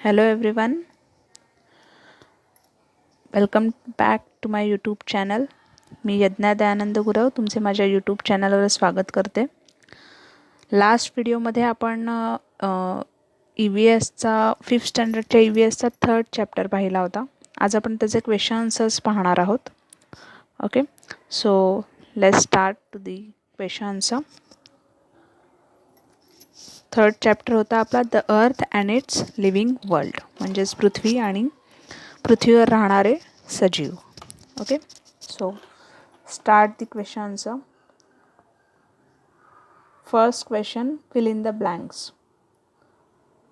Hello everyone, welcome back to my YouTube channel. मी यज्ञा दयानंद गुरव तुमचे माझ्या यूट्यूब चॅनलवर स्वागत करते. लास्ट व्हिडिओमध्ये आपण ई व्ही एसचा 5th स्टँडर्डच्या ई व्ही एसचा 3rd चॅप्टर पाहिला होता. आज आपण त्याचे क्वेश्चन आन्सर्स पाहणार आहोत. Okay, so let's start to the question answer. 3rd chapter होता आपला the earth and it's living world, म्हणजेच पृथ्वी आणि पृथ्वीवर राहणारे सजीव. Okay, so start the question answer. First question, fill in the blanks.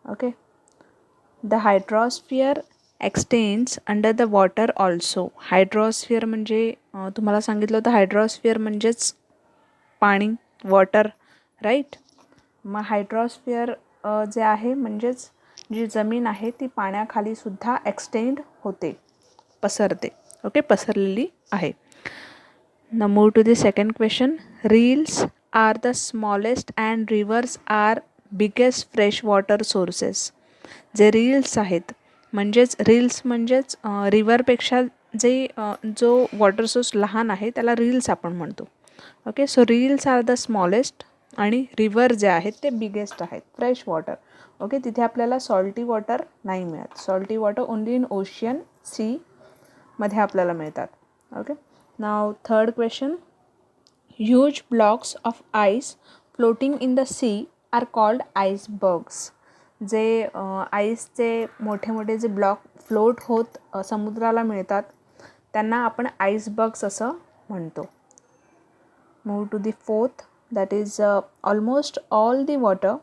Okay, the hydrosphere extends under the water also. हायड्रॉस्फिअर म्हणजे तुम्हाला सांगितलं होतं हायड्रॉस्फिअर म्हणजेच पाणी, वॉटर, राईट. मग हायड्रॉस्फिअर जे आहे म्हणजेच जी जमीन आहे ती पाण्याखाली सुद्धा एक्सटेंड होते, पसरते. ओके, पसरलेली आहे. Now move to the second question. Reels are the smallest and rivers are biggest freshwater sources. जे रील्स आहेत म्हणजेच रिव्हरपेक्षा जे जो वॉटर सोर्स लहान आहे त्याला रील्स आपण म्हणतो. Okay, so rills are the smallest आणि रिव्हर जे आहेत ते बिगेस्ट आहेत, फ्रेश वॉटर. ओके, तिथे आपल्याला सॉल्टी वॉटर नाही मिळत. Salty water only in ocean, sea मध्ये आपल्याला मिळतात. Okay, now third question. Huge blocks of ice floating in the sea are called icebergs. जे आईसचे मोठे मोठे जे ब्लॉक फ्लोट होत समुद्राला मिळतात त्यांना आपण आईसबर्ग्स असं म्हणतो. Move to the fourth, that is almost all the water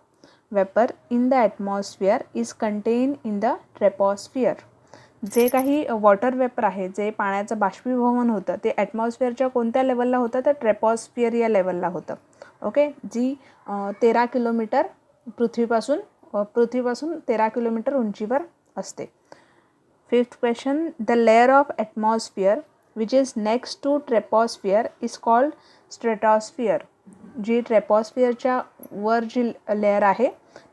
vapour in the atmosphere is contain in the troposphere. जे काही वॉटर वेपर आहे, जे पाण्याचं बाष्पीभवन होतं ते ॲटमॉस्फिअरच्या कोणत्या लेवलला होतं तर ट्रॅपॉस्फिअर या लेवलला होतं. ओके, जी 13 किलोमीटर पृथ्वीपासून 13 किलोमीटर उंचीवर असते. Fifth question. The layer of atmosphere which is next to troposphere is called stratosphere. जी ट्रॅपॉस्फिअरच्या वर जी लेअर आहे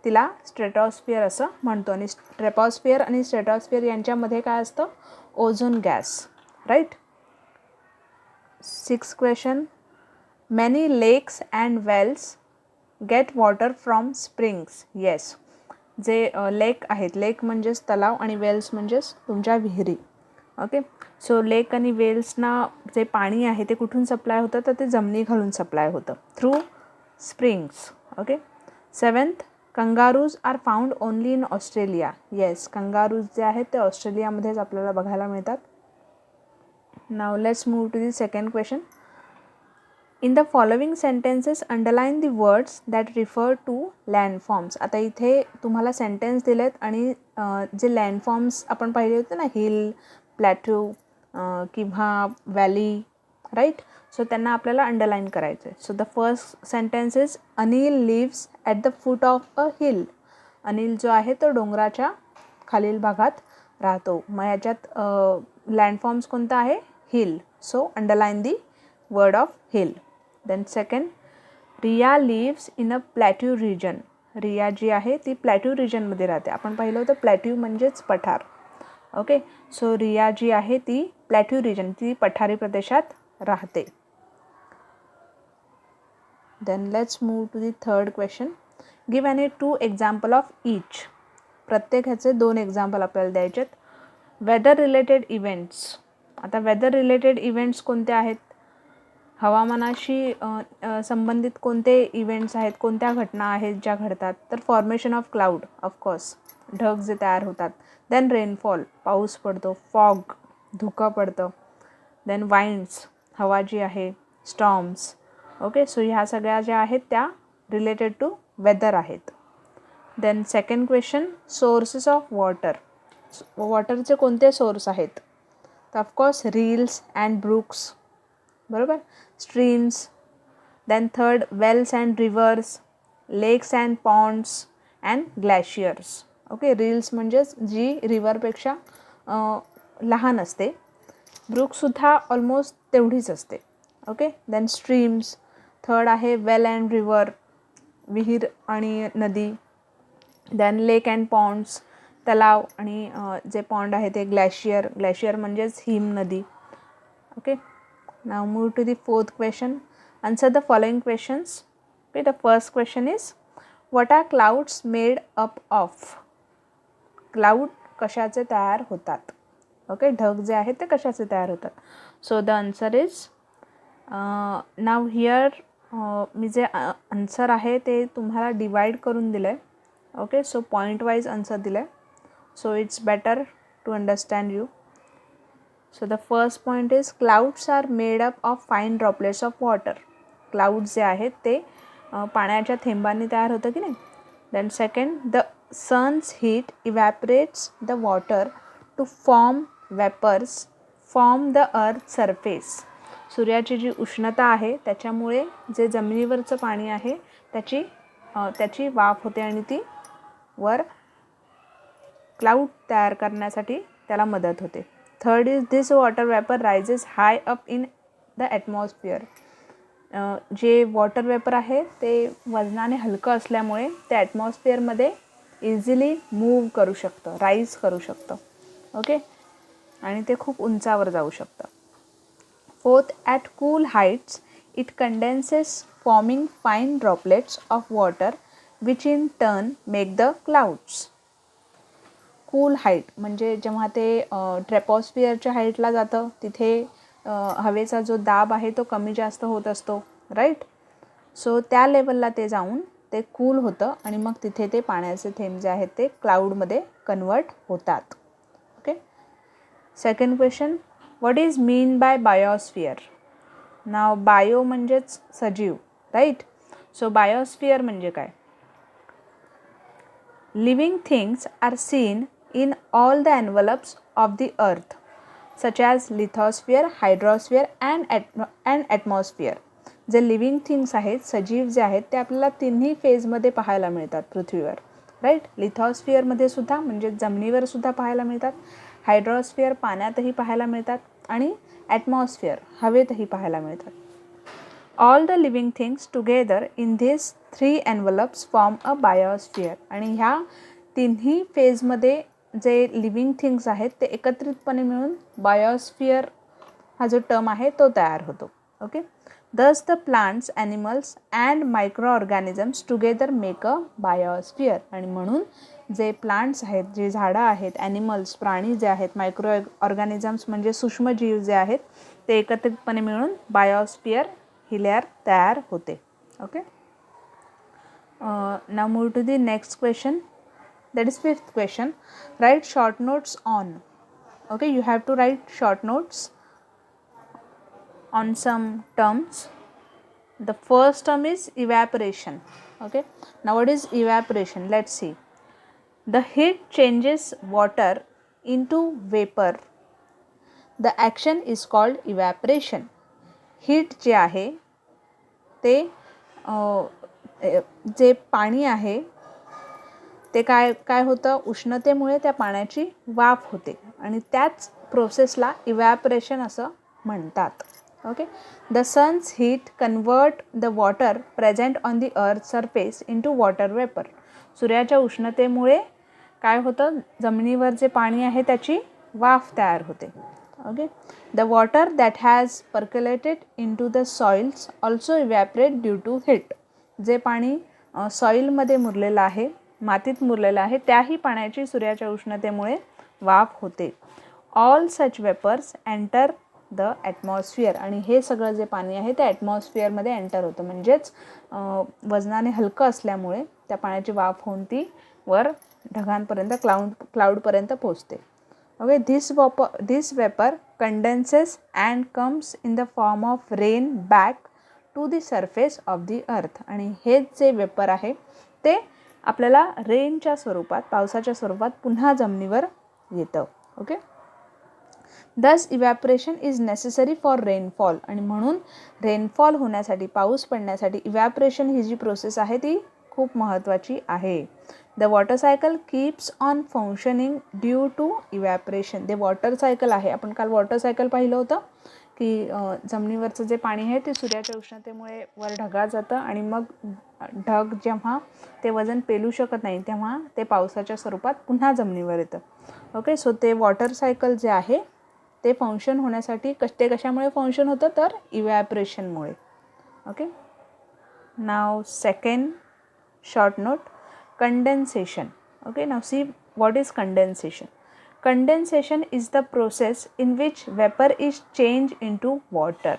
तिला स्ट्रेटॉस्फिअर असं म्हणतो. आणि ट्रॅपॉस्फिअर आणि स्ट्रेटॉस्फिअर यांच्यामध्ये काय असतं, ozone gas, right. Sixth question. Many lakes and wells get water from springs. Yes, जे लेक आहेत, लेक म्हणजेच तलाव आणि वेल्स म्हणजेच तुमच्या विहिरी. ओके, सो लेक आणि वेल्सना जे पाणी आहे ते कुठून सप्लाय होतं तर ते जमिनी घालून सप्लाय होतं, through springs. Okay. Seventh, kangaroos are found only in Australia. Yes, kangaroos जे आहेत ते ऑस्ट्रेलियामध्येच आपल्याला बघायला मिळतात. Now let's move to the second question. In the following sentences underline the words that refer to landforms. आता इथे तुम्हाला सेंटेन्स दिलेत आणि जे लँडफॉर्म्स आपण पाहिले होते ना, हिल, प्लॅट्यू किंवा व्हॅली, राईट. सो त्यांना आपल्याला अंडरलाईन करायचं आहे. So the first sentence is Anil lives at the foot of a hill. Anil जो आहे तो डोंगराच्या खालील भागात राहतो. मग ह्याच्यात लँडफॉर्म्स कोणता आहे, hill. So underline the word of hill. Then second, Riya lives in a plateau region. Riya जी आहे ती प्लॅट्यू रिजनमध्ये राहते. आपण पाहिलं होतं प्लॅट्यू म्हणजेच पठार. ओके, सो रिया जी आहे ती प्लॅट्यू रिजन, ती पठारी प्रदेशात राहते. Then let's move to the third question. Give any 2 example of each. प्रत्येक ह्याचे 2 एक्झाम्पल आपल्याला द्यायचे आहेत. Weather related events. आता वेदर रिलेटेड इव्हेंट्स कोणते आहेत, हवामानाशी संबंधित कोणते इव्हेंट्स आहेत, कोणत्या घटना आहेत ज्या घडतात तर फॉर्मेशन ऑफ क्लाउड, ऑफकोर्स ढग जे तयार होतात. देन रेनफॉल, पाऊस पडतो. फॉग, धुकं पडतं. देन वाइंड्स, हवा जी आहे. स्टॉर्म्स. ओके, सो ह्या सगळ्या ज्या आहेत त्या रिलेटेड टू वेदर आहेत. Then second question, sources of water. वॉटरचे कोणते सोर्स आहेत तर ऑफकोर्स रील्स अँड ब्रुक्स, बरोबर, streams. Then third, wells and rivers, lakes and ponds and glaciers. Okay, rills म्हणजेच जी रिव्हरपेक्षा लहान असते. ब्रुकसुद्धा ऑलमोस्ट तेवढीच असते. Okay, then streams. थर्ड आहे वेल अँड रिव्हर, विहीर आणि नदी. देन लेक अँड पॉन्ड्स, तलाव आणि जे पॉन्ड आहे ते ग्लॅशियर म्हणजेच हिम नदी. Okay, now move to the fourth question. Answer the following questions. Okay, the first question is what are clouds made up of. Cloud कशाचे तयार होतात. ओके, ढग जे आहेत ते कशाचे तयार होतात. So the answer is now here मी जे आन्सर आहे ते तुम्हाला डिवाइड करून दिलं आहे. Okay, so point wise answer दिलं आहे. So it's better to understand you. So the first point is clouds are made up of fine droplets of water. Cloud जे आहेत ते पाण्याच्या थेंबांनी तयार होतं की नाही. Then second, the sun's heat evaporates the water to form vapours from the earth surface. सूर्याची जी उष्णता आहे त्याच्यामुळे जे जमिनीवरचं पाणी आहे त्याची वाफ होते आणि ती वर क्लाउड तयार करण्यासाठी त्याला मदत होते. Third is this water vapour rises high up in the atmosphere. जे वॉटर वेपर आहे ते वजनाने हलकं असल्यामुळे ते ॲटमॉस्फिअरमध्ये इझिली मूव्ह करू शकतं, राईज करू शकतं. ओके, आणि ते खूप उंचावर जाऊ शकतं. Fourth, at cool heights it condenses forming fine droplets of water which in turn make the clouds. Cool height म्हणजे जेव्हा ते ट्रॅपॉस्फिअरच्या हाईटला जातं तिथे हवेचा जो दाब आहे तो कमी जास्त होत असतो, राईट. सो त्या लेवलला ते जाऊन ते कूल होतं आणि मग तिथे ते पाण्याचे थेंब जे आहेत ते क्लाउडमध्ये कन्वर्ट होतात. Okay, second question, what is mean by biosphere. Now bio म्हणजेच सजीव, राईट. सो बायोस्फिअर म्हणजे काय. Living things are seen in all the envelopes of the earth such as lithosphere, hydrosphere and atmosphere. जे living things आहेत, सजीव जे आहेत ते आपल्याला तिन्ही फेजमध्ये पाहायला मिळतात पृथ्वीवर, राईट. लिथॉस्फिअरमध्ये सुद्धा म्हणजे जमिनीवर सुद्धा पाहायला मिळतात. हायड्रोस्फिअर पाण्यातही पाहायला मिळतात आणि ॲटमॉस्फिअर हवेतही पाहायला मिळतात. All the living things together in this 3 envelopes form a biosphere. आणि ह्या तिन्ही फेजमध्ये जे लिव्हिंग थिंग्स आहेत ते एकत्रितपणे मिळून बायोस्फिअर हा जो टर्म आहे तो तयार होतो. ओके, दस the plants, animals and micro organisms together make a biosphere. आणि म्हणून जे प्लांट्स आहेत, जे झाडं आहेत, ॲनिमल्स प्राणी जे आहेत, मायक्रो ऑर्गॅनिझम्स म्हणजे सूक्ष्मजीव जे आहेत ते एकत्रितपणे मिळून बायोस्फिअर ही लेअर तयार होते. Okay, now move to the next question. That is fifth question. Write short notes on. Okay, you have to write short notes on some terms. The first term is evaporation. Okay, now what is evaporation? Let's see. The heat changes water into vapor. The action is called evaporation. Heat जे आहे ते जे पाणी आहे ते काय होतं, उष्णतेमुळे त्या पाण्याची वाफ होते आणि त्याच प्रोसेसला इव्हॅपरेशन असं म्हणतात. Okay, the sun's heat convert the water present on the earth surface into water vapour. सूर्याच्या उष्णतेमुळे काय होतं, जमिनीवर जे पाणी आहे त्याची वाफ तयार होते. Okay, the water that has percolated into the soils also evaporate due to heat. जे पाणी सॉइलमध्ये मुरलेलं आहे, मातीत मुरलेलं आहे, त्याही पाण्याची सूर्याच्या उष्णतेमुळे वाफ होते. All such vapours enter the atmosphere. आणि हे सगळं जे पाणी आहे ते ॲटमॉस्फिअरमध्ये एंटर होतं, म्हणजेच वजनाने हलकं असल्यामुळे त्या पाण्याची वाफ होऊन ती वर ढगांपर्यंत क्लाउडपर्यंत पोचते. Okay, this vapour condenses and comes in the form of rain back to the surface of the earth. आणि हे जे वेपर आहे ते आपल्याला रेनच्या स्वरूपात, पावसाच्या स्वरूपात पुन्हा जमिनीवर येतं. ओके, दस evaporation is necessary for rainfall. आणि म्हणून रेनफॉल होण्यासाठी, पाऊस पडण्यासाठी इव्हॅपरेशन ही जी प्रोसेस आहे ती खूप महत्त्वाची आहे. The water cycle keeps on functioning due to evaporation. ते वॉटर सायकल आहे, आपण काल वॉटर सायकल पाहिलं होतं की जमिनीवरचं जे पाणी आहे ते सूर्याच्या उष्णतेमुळे वर ढगात जातं आणि मग ढग जेव्हा ते वजन पेलू शकत नाही तेव्हा ते पावसाच्या स्वरूपात पुन्हा जमिनीवर येतं. ओके, सो ते वॉटर सायकल जे आहे ते फंक्शन होण्यासाठी ते कशामुळे फंक्शन होतं तर इव्हॅपरेशनमुळे. Okay, now second short note, condensation. Okay, now see what is condensation. Condensation is the process in which vapor is changed into water.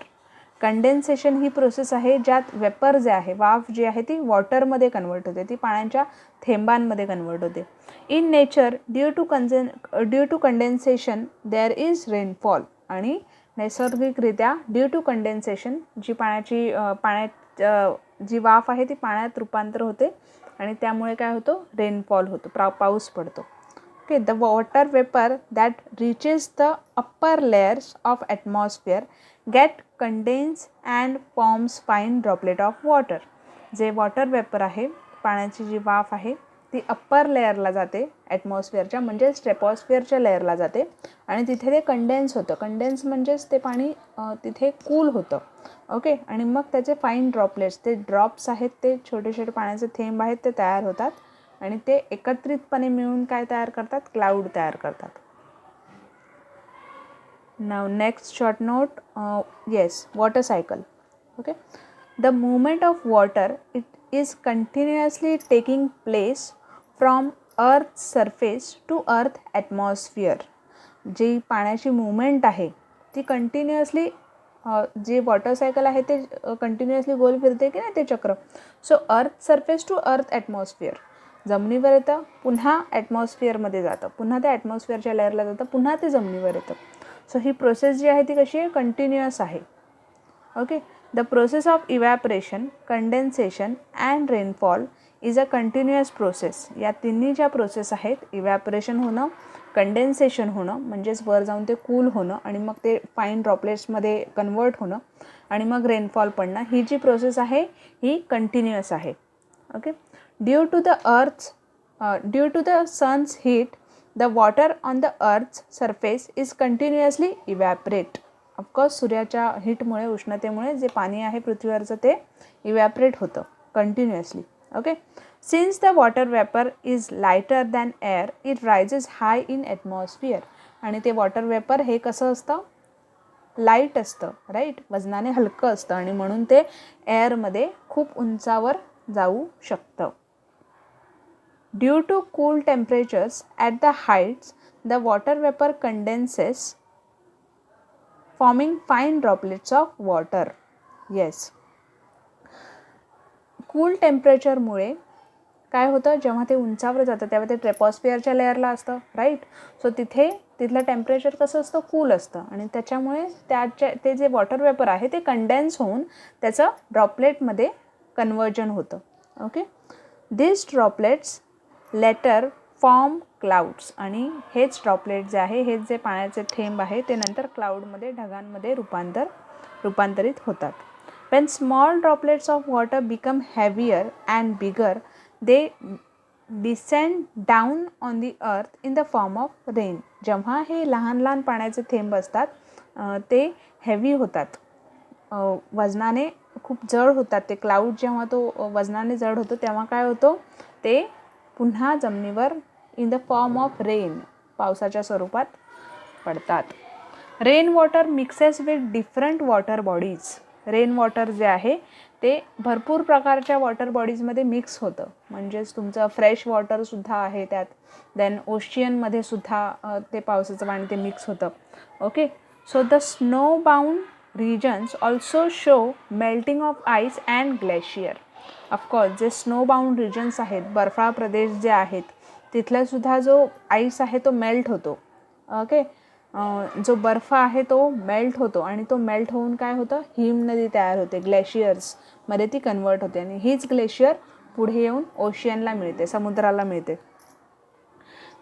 Condensation he process आहे ज्यात वेपर जे आहे, वाफ जी आहे ती वॉटरमध्ये कन्वर्ट होते, ती पाण्याच्या थेंबांमध्ये कन्वर्ट होते. In nature due to condensation there is rainfall. आणि नैसर्गिकरित्या ड्यू टू कंडेन्सेशन जी वाफ आहे ती पाण्यात रूपांतर होते आणि त्यामुळे काय होतं, रेनफॉल होतो, पाऊस पडतो. Okay, the water vapour that reaches the upper layers of atmosphere get condense and forms fine droplet of water. जे वॉटर वेपर आहे, पाण्याची जी वाफ आहे ती अप्पर लेअरला जाते ॲटमॉस्फिअरच्या, म्हणजेच ट्रॉपोस्फिअरच्या लेअरला जाते आणि तिथे ते कंडेन्स होतं. कंडेन्स म्हणजेच ते पाणी तिथे कूल होतं. ओके, आणि मग त्याचे फाईन ड्रॉपलेट्स, ते ड्रॉप्स आहेत, ते छोटे छोटे पाण्याचे थेंब आहेत, ते तयार होतात आणि ते एकत्रितपणे मिळून काय तयार करतात, क्लाउड तयार करतात. Now next short note, yes, water cycle. Okay, the movement of water it is continuously taking place from earth surface to earth atmosphere. जी पाण्याची मूवमेंट आहे ती कंटिन्युअसली, जे वॉटर सायकल आहे ते कंटिन्युअसली गोल फिरते की नाही ते चक्र. सो अर्थ सरफेस टू अर्थ ॲटमॉस्फिअर, जमिनीवर येतं, पुन्हा ॲटमॉस्फिअरमध्ये जातं, पुन्हा ते ॲटमॉस्फिअरच्या लेअरला जातं, पुन्हा ते जमिनीवर येतं. सो ही प्रोसेस जी आहे ती कशी आहे, कंटिन्युअस आहे. Okay, the process of evaporation, condensation and rainfall is a continuous process. या तिन्ही ज्या प्रोसेस आहेत, इव्हॅपरेशन होणं, कंडेन्सेशन होणं म्हणजेच वर जाऊन ते कूल होणं आणि मग ते फाईन ड्रॉपलेट्समध्ये कन्वर्ट होणं आणि मग रेनफॉल पडणं, ही जी प्रोसेस आहे ही कंटिन्युअस आहे. Okay, due to the sun's heat the water on the earth's surface is continuously evaporate. Of course सूर्याच्या हीटमुळे, उष्णतेमुळे जे पाणी आहे पृथ्वीवरचं ते इव्हॅपरेट होतं continuously. Okay, since the water vapour is lighter than air it rises high in atmosphere. आणि ते वॉटर वेपर हे कसं असतं, लाईट असतं, राईट, वजनाने हलकं असतं आणि म्हणून ते एअरमध्ये खूप उंचावर जाऊ शकतं. Due to cool temperatures at the heights the water vapour condenses forming fine droplets of water. Yes, cool टेम्परेचरमुळे काय होतं, जेव्हा ते उंचावर जातं तेव्हा ते ट्रॉपोस्फिअरच्या लेअरला असतं, राईट. सो तिथलं टेम्परेचर कसं असतं, कूल असतं आणि त्याच्यामुळे ते जे वॉटर वेपर आहे ते कंडेन्स होऊन त्याचं ड्रॉपलेटमध्ये कन्वर्जन होतं. ओके, दिस ड्रॉपलेट्स लेटर फॉर्म क्लाउड्स. आणि हेच ड्रॉपलेट जे आहे, हेच जे पाण्याचे थेंब आहे ते नंतर क्लाउडमध्ये, ढगांमध्ये रूपांतरित होतात. When small droplets of water become heavier and bigger, they descend down on the earth in the form of rain. जेव्हा हे लहान लहान पाण्याचे थेंब असतात ते हेवी होतात, वजनाने खूप जड होतात. ते क्लाउड जेव्हा तो वजनाने जड होतो तेव्हा काय होतं, ते पुन्हा जमिनीवर in the form of rain, पावसाच्या स्वरूपात पडतात. Rain water mixes with different water bodies. Rain water जे आहे ते भरपूर प्रकारच्या वॉटर बॉडीजमध्ये मिक्स होतं, म्हणजेच तुमचं फ्रेश वॉटरसुद्धा आहे त्यात, देन ओशियनमध्ये सुद्धा ते पावसाचं पाणी ते मिक्स होतं. Okay, so the snow bound regions also show melting of ice and glacier. Of course जे स्नो बाउंड रिजन्स आहेत, बर्फाळ प्रदेश जे आहेत, तिथलासुद्धा जो आईस आहे तो मेल्ट होतो. ओके, जो बर्फ आहे तो मेल्ट होतो आणि तो मेल्ट होऊन काय होतं, हिमनदी तयार होते, ग्लेशियर्समध्ये ती कन्वर्ट होते आणि हीच ग्लेशियर पुढे येऊन ओशियनला मिळते, समुद्राला मिळते.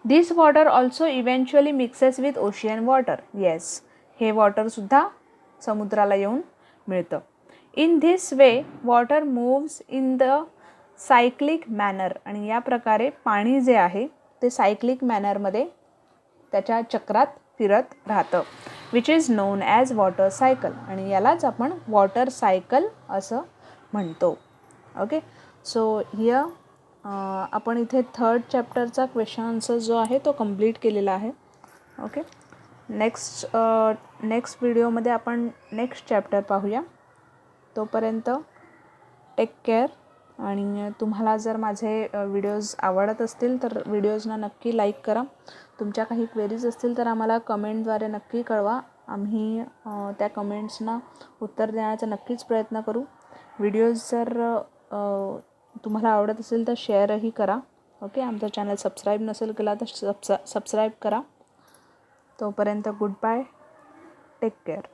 This water also eventually mixes with ocean water. Yes, हे वॉटरसुद्धा समुद्राला येऊन मिळतं. In this way water moves in the cyclic manner. आणि या प्रकारे पाणी जे आहे ते सायक्लिक मॅनरमध्ये त्याच्या चक्रात फिरत राहतं, which is non as water cycle. आणि यालाच आपण वॉटर सायकल असं म्हणतो. ओके, सो हिअर आपण इथे 3rd चॅप्टरचा क्वेश्चन आन्सर जो आहे तो कंप्लीट केलेला आहे. ओके, नेक्स्ट व्हिडिओमध्ये आपण नेक्स्ट चॅप्टर पाहूया. तोपर्यंत टेक केअर. आणि तुम्हाला जर माझे व्हिडिओज आवडत असतील तर व्हिडिओजना नक्की लाईक करा. तुमच्या काही क्वेरीज असतील तर आम्हाला कमेंटद्वारे नक्की कळवा. आम्ही त्या कमेंट्सना उत्तर देण्याचा नक्कीच प्रयत्न करू. व्हिडिओज जर तुम्हाला आवडत असेल तर शेअरही करा. ओके, आमचा चॅनल सबस्क्राईब नसेल केला तर सबस्क्राईब करा. तोपर्यंत गुड बाय, टेक केअर.